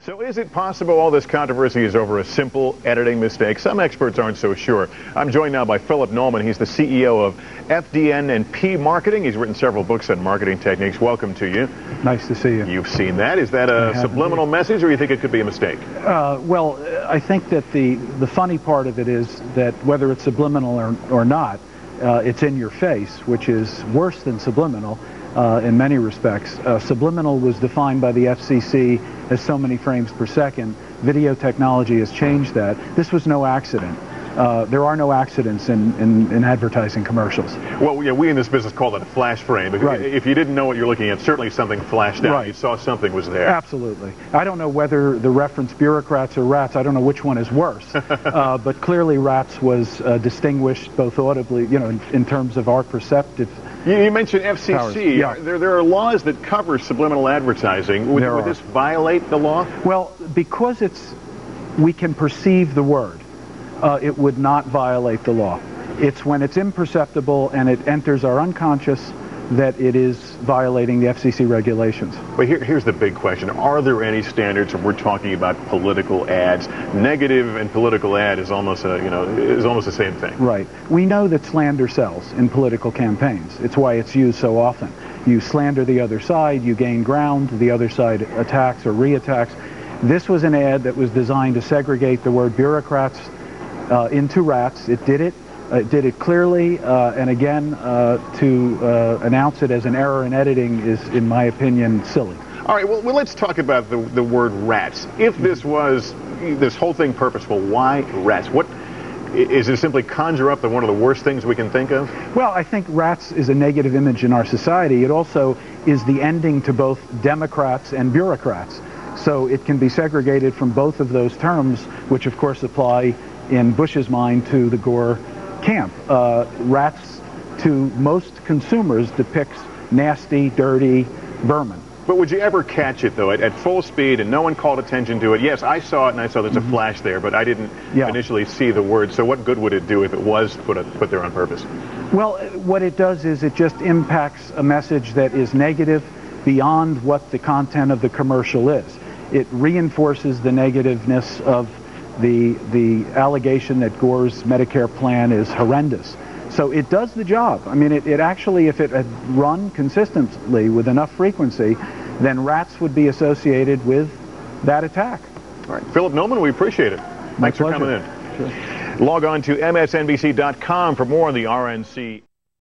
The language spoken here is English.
So is it possible all this controversy is over a simple editing mistake? Some experts aren't so sure. I'm joined now by Philip Nolman. He's the CEO of FDN&P Marketing. He's written several books on marketing techniques. Welcome to you. Nice to see you. You've seen that. Is that a subliminal message, or you think it could be a mistake? Well, I think that the funny part of it is that whether it's subliminal or not, it's in your face, which is worse than subliminal in many respects. Subliminal was defined by the FCC as so many frames per second. Video technology has changed that. This was no accident. There are no accidents in advertising commercials. Well, yeah, we in this business call it a flash frame. Right. If you didn't know what you're looking at, certainly something flashed out. Right. You saw something was there. Absolutely. I don't know whether the reference bureaucrats or rats, I don't know which one is worse. But clearly rats was distinguished both audibly, you know, in terms of our perceptive. You mentioned FCC. Yeah. There are laws that cover subliminal advertising. Would this violate the law? Well, because we can perceive the word, it would not violate the law. It's when it's imperceptible and it enters our unconscious that it is violating the FCC regulations. But here's the big question. Are there any standards when we're talking about political ads? Negative and political ad is almost the same thing. Right. We know that slander sells in political campaigns. It's why it's used so often. You slander the other side, you gain ground, the other side attacks or reattacks. This was an ad that was designed to segregate the word bureaucrats into rats. It did it. It did it clearly, and again, to announce it as an error in editing is, in my opinion, silly. All right, well let's talk about the word rats. If this was this whole thing purposeful, why rats? What is it? Simply conjure up one of the worst things we can think of? Well, I think rats is a negative image in our society. It also is the ending to both Democrats and bureaucrats. So it can be segregated from both of those terms, which of course apply in Bush's mind to the Gore camp. Rats, to most consumers, depicts nasty, dirty vermin. But would you ever catch it, though, at full speed and no one called attention to it? Yes, I saw it and I saw there's a flash there, but I didn't initially see the word. So what good would it do if it was put there on purpose? Well, what it does is it just impacts a message that is negative beyond what the content of the commercial is. It reinforces the negativeness of the allegation that Gore's Medicare plan is horrendous. So it does the job. I mean, it actually, if it had run consistently with enough frequency, then rats would be associated with that attack. All right. Philip Nolman, we appreciate it. Thanks for coming in. Sure. Log on to MSNBC.com for more on the RNC.